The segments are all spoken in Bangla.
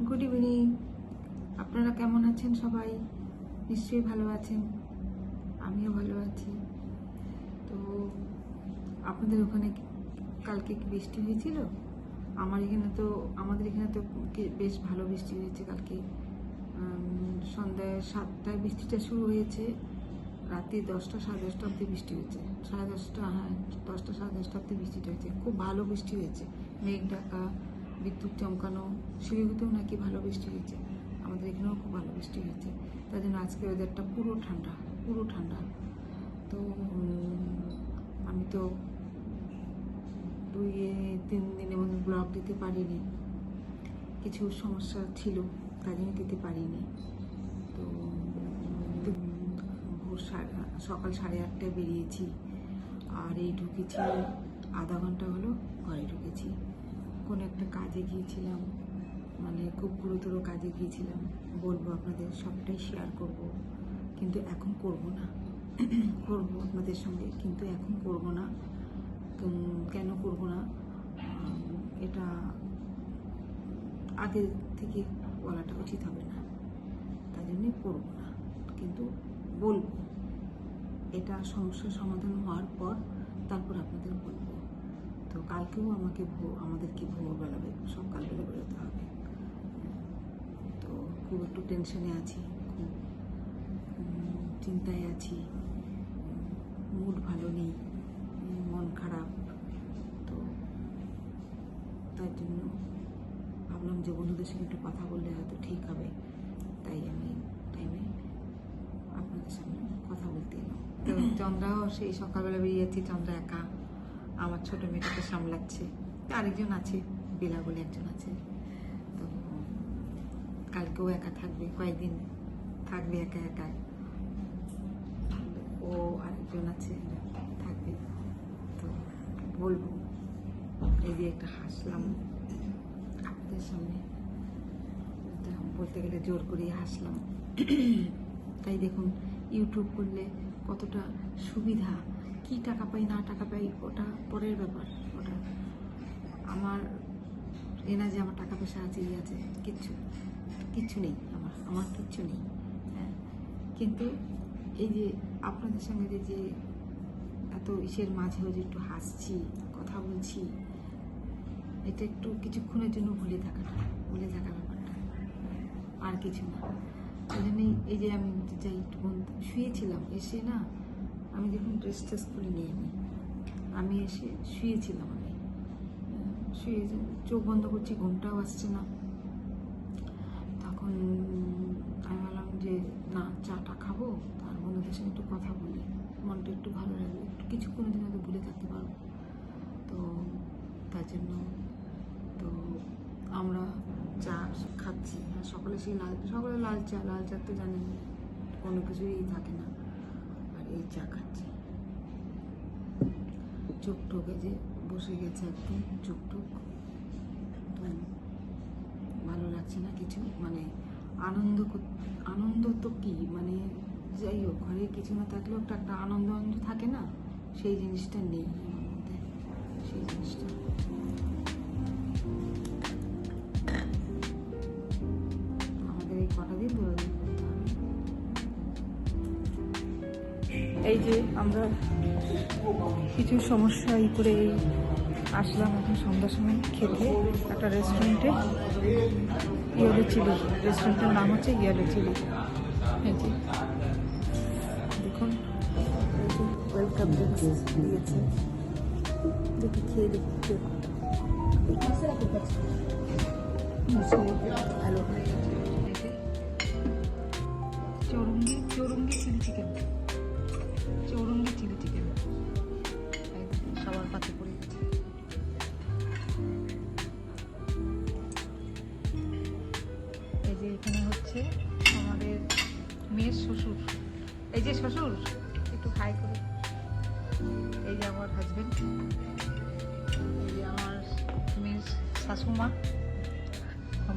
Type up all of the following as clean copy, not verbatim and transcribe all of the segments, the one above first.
Good evening. আপনারা কেমন আছেন? সবাই নিশ্চয়ই ভালো আছেন, আমিও ভালো আছি। তো আপনাদের ওখানে কালকে কি বৃষ্টি হয়েছিল? আমাদের এখানে তো বেশ ভালো বৃষ্টি হয়েছে কালকে। সন্ধ্যায় 7টায় বৃষ্টিটা শুরু হয়েছে, রাত্রি 10টা সাড়ে 10টা অবধি বৃষ্টি হয়েছে। সাড়ে 10টা, হ্যাঁ 10টা সাড়ে 10টা অবধি বৃষ্টিটা হয়েছে। খুব ভালো বৃষ্টি হয়েছে, মেঘ ঢাকা, বিদ্যুৎ চমকানো। শিলিগুড়িতেও নাকি ভালো বৃষ্টি হয়েছে, আমাদের এখানেও খুব ভালো বৃষ্টি হয়েছে। তাই জন্য আজকে ওয়েদারটা পুরো ঠান্ডা। তো আমি তো 2-3 দিনের মধ্যে ব্লগ দিতে পারিনি, কিছু সমস্যা ছিল, তাই জন্য দিতে পারিনি। তো সকাল 8:30টায় বেরিয়েছি, আর এই ঢুকেছি আধা ঘন্টা হলো ঘরে ঢুকেছি। কোনো একটা কাজে গিয়েছিলাম, মানে খুব গুরুতর কাজে গিয়েছিলাম, বলবো আপনাদের, সবটাই শেয়ার করব, কিন্তু এখন করব না। করবো আপনাদের সঙ্গে, কিন্তু এখন করব না। কেন করব না, এটা আগে থেকে বলাটা উচিত হবে না, তাই জন্যই করব না, কিন্তু বলবো। এটা সমস্যার সমাধান হওয়ার পর তারপর আপনাদের বলবো। তো কালকেও আমাদেরকে ভোরবেলা সকালবেলা বেরোতে হবে। তো খুব একটু টেনশনে আছি, খুব চিন্তায় আছি, মুড ভালো নেই, মন খারাপ। তো তার জন্য ভাবলাম যে বন্ধুদের সঙ্গে একটু কথা বললে হয়তো ঠিক হবে, তাই আমি টাইমে আপনাদের সামনে কথা বলতে এলাম। তো চন্দ্রাও সেই সকালবেলা বেরিয়ে যাচ্ছে, চন্দ্রা একা, আমার ছোট মেয়েটাকে সামলাচ্ছে, আরেকজন আছে, বেলা বলে একজন আছে। তো কালকেও একা থাকবে, কয়েকদিন থাকবে একা। ও আরেকজন আছে, থাকবে। তো বলবো, এই দিয়ে একটা হাসলাম আপনাদের সামনে, বলতে গেলে জোর করিয়ে হাসলাম। তাই দেখুন, ইউটিউব করলে কতটা সুবিধা, কি টাকা পাই না টাকা পাই ওটা পরের ব্যাপার। ওটা আমার এনা যে আমার টাকা পয়সা আছে, আছে, কিচ্ছু নেই, আমার কিচ্ছু নেই। হ্যাঁ, কিন্তু এই যে আপনাদের সঙ্গে যে এত ইসের মাঝেও যে একটু হাসছি, কথা বলছি, এটা একটু কিছুক্ষণের জন্য ভুলে থাকা ব্যাপারটা, আর কিছু না। ওই জন্যই এই যে আমি যাই একটু শুয়েছিলাম, এসে না আমি দেখুন ড্রেস খুলিনি, আমি এসে শুয়েছিলাম। শুয়ে চোখ বন্ধ করছি, ঘুমটাও আসছে না। তখন আমি ভাবলাম যে না, চাটা খাবো, তার বন্ধুদের সঙ্গে একটু কথা বলি, মনটা একটু ভালো লাগবে, একটু কিছুক্ষণের জন্য ভুলে থাকতে পারবো। তো তার জন্য তো আমরা চা খাচ্ছি। হ্যাঁ, সকালে লাল চা তো জানেন কোনো কিছুই থাকে না, আর এই চা খাচ্ছি। চোখ টোকে যে বসে গেছে একদম, চোখ টোক, তো ভালো লাগছে না কিছু, মানে আনন্দ তো কি, মানে যাই হোক, ঘরে কিছু না থাকলেও একটা আনন্দ থাকে না, সেই জিনিসটা নেই আমার মধ্যে, সেই জিনিসটা। আমাদের এই কটা দিন দৌড়াদৌড়ি করতে হবে। এই যে আমরা কিছু সমস্যা করে আসলাম এখন সন্ধ্যার সময় খেতে একটা রেস্টুরেন্টে, ইয়েলো চিলি, রেস্টুরেন্টের নাম হচ্ছে ইয়েলো চিলি। এই যে দেখুন, ওয়েলকাম ড্রিঙ্কস দিয়েছে, দেখি খেয়ে দেখি ভালো। চৌরঙ্গি চিলি চিকেন, সবার পাতে পড়ে গেছে। এই যে এখানে হচ্ছে আমাদের মেয়ের শ্বশুর, এই যে শ্বশুর, একটু হাই করে। এই যে আমার হাজবেন্ড, এই যে আমার মেয়ের শাশুমা,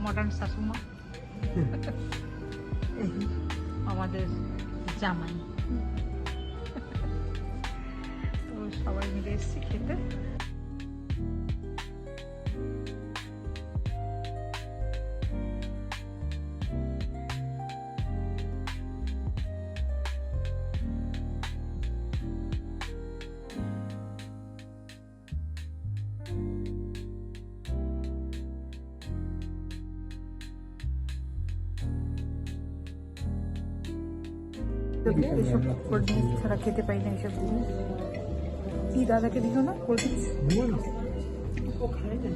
মডার্ন শাশুমা, এই আমাদের জামাই। তো সবাই মিলে এসেছি খেতে। এসব কোল্ড ড্রিঙ্কস ছাড়া খেতে পাই না এসব জিনিস। কি দাদাকে দিল না কোল্ড ড্রিঙ্কস? ও খায় না।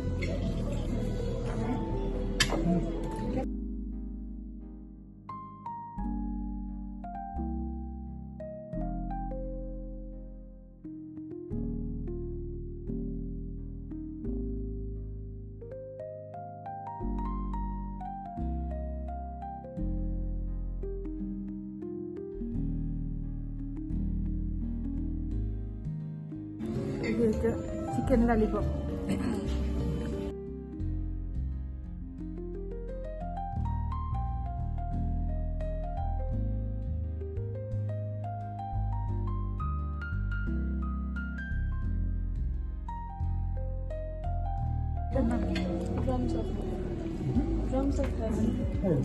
Chicken lollipop.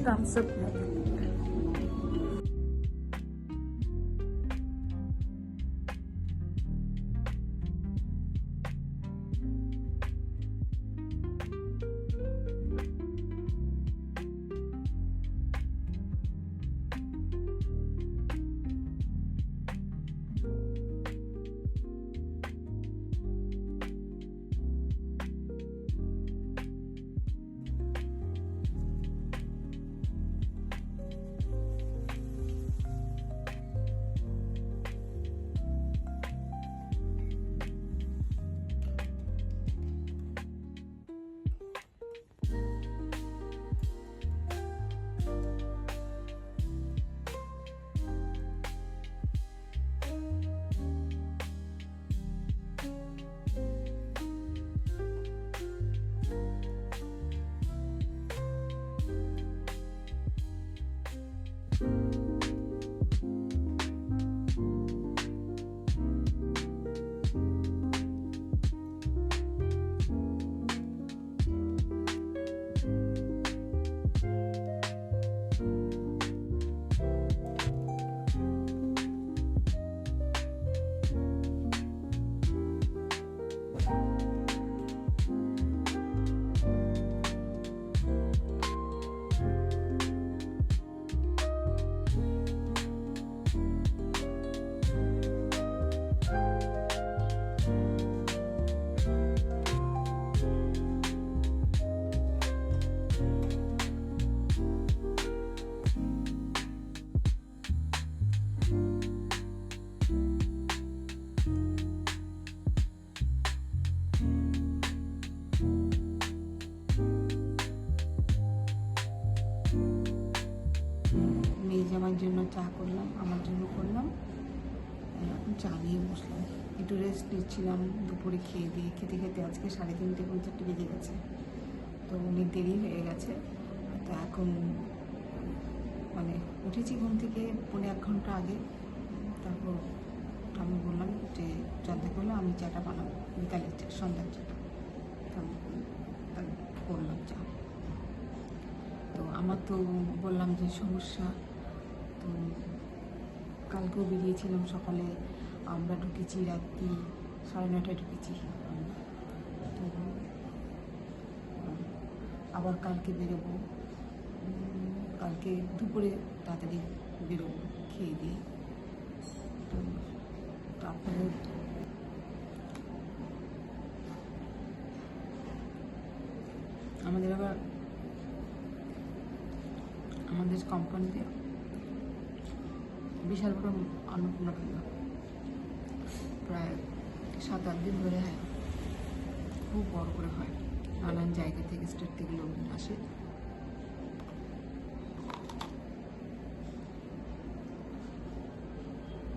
Thumbs up. আমার জন্য চা করলাম, আমার জন্য করলাম, এখন চা নিয়ে বসলাম। একটু রেস্ট নিচ্ছিলাম দুপুরে খেয়ে দিয়ে, খেতে খেতে আজকে 3:30 4:30 বেজে গেছে, তো অনেক দেরি হয়ে গেছে। তো এখন মানে উঠেছি ঘুম থেকে 1.5 ঘন্টা আগে। তারপর আমি বললাম যে চাঁদা করলে আমি চাটা বানাবো, বিকালের চা, সন্ধ্যার চাটা। তো আমি করলাম চা। তো আমার তো বললাম যে সমস্যা, তো কালকেও বেরিয়েছিলাম সকালে, আমরা ঢুকেছি রাত্রি 9:30 ঢুকেছি আমরা। তো আবার কালকে বেরোবো, কালকে দুপুরে তাড়াতাড়ি বেরোবো খেয়ে দিয়ে। তো তারপরে আমাদের আবার আমাদের কোম্পানিতে বিশাল বড় অন্নপূর্ণা পূজা, প্রায় 7-8 দিন ধরে হয়, খুব বড় করে হয়। নানান জায়গা থেকে, স্টেট থেকে লোকজন আসে।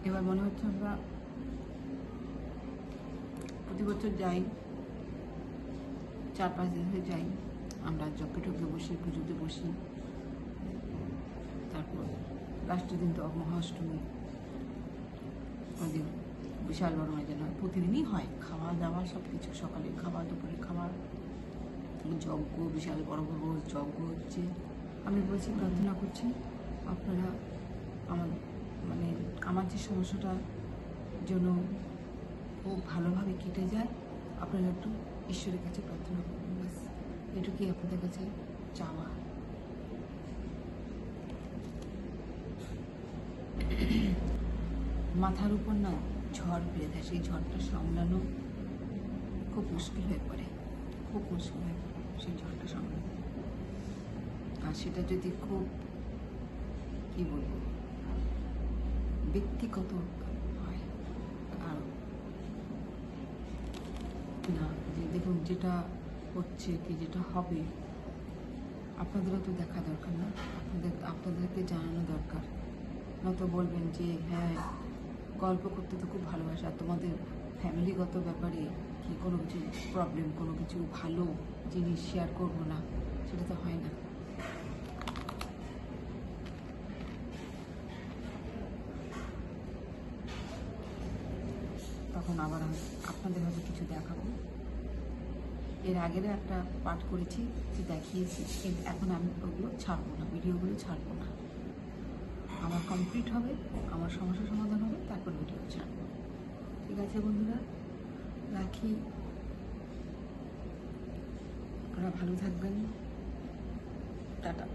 এবার মনে হচ্ছে আমরা প্রতি বছর যাই, 4-5 দিন ধরে যাই। আমরা যজ্ঞে টজ্ঞে বসি, পুজোতে বসি। তারপর লাস্টের দিন তো মহাষ্টমী, ওদিন বিশাল বড় মজা হয়। প্রতিদিনই হয়, খাওয়া দাওয়া সব কিছু, সকালে খাওয়া, দুপুরে খাওয়া, যজ্ঞ, বিশাল বড় বড় যজ্ঞ হচ্ছে। আমি বলছি, প্রার্থনা করছি আপনারা আমার যে সমস্যাটা যেন খুব ভালোভাবে কেটে যায়, আপনারা একটু ঈশ্বরের কাছে প্রার্থনা করুন, ব্যাস এটুকুই আপনাদের কাছে চাওয়া। মাথার উপর না ঝড় ফিরে দেয়, সেই ঝড়টা সামলানো খুব মুশকিল হয়ে পড়ে, খুব মুশকিল হয়ে পড়ে সেই ঝড়টা সামলানো। আর সেটা যদি খুব কী বলবো ব্যক্তিগত হয়, আর না যে দেখুন যেটা হচ্ছে কি যেটা হবে আপনাদেরও তো দেখা দরকার না, আপনাদেরকে জানানো দরকার। নয়তো বলবেন যে হ্যাঁ গল্প করতে তো খুব ভালোবাসা, তোমাদের ফ্যামিলিগত ব্যাপারে কি কোনো কিছু প্রবলেম, কোনো কিছু ভালো জিনিস শেয়ার করবো না, সেটা তো হয় না। তখন আবার আমি আপনাদের হয়তো কিছু দেখাবো। এর আগেরও একটা পাঠ করেছি যে দেখিয়েছি, কিন্তু এখন আমি ওগুলো ছাড়বো না, ভিডিওগুলো ছাড়বো না। আমার কমপ্লিট হবে, আমার সমস্যার সমাধান হবে, তারপর ভিডিও ছাড়বো। ঠিক আছে বন্ধুরা, রাখি। ওরা ভালো থাকবেন, টাটা।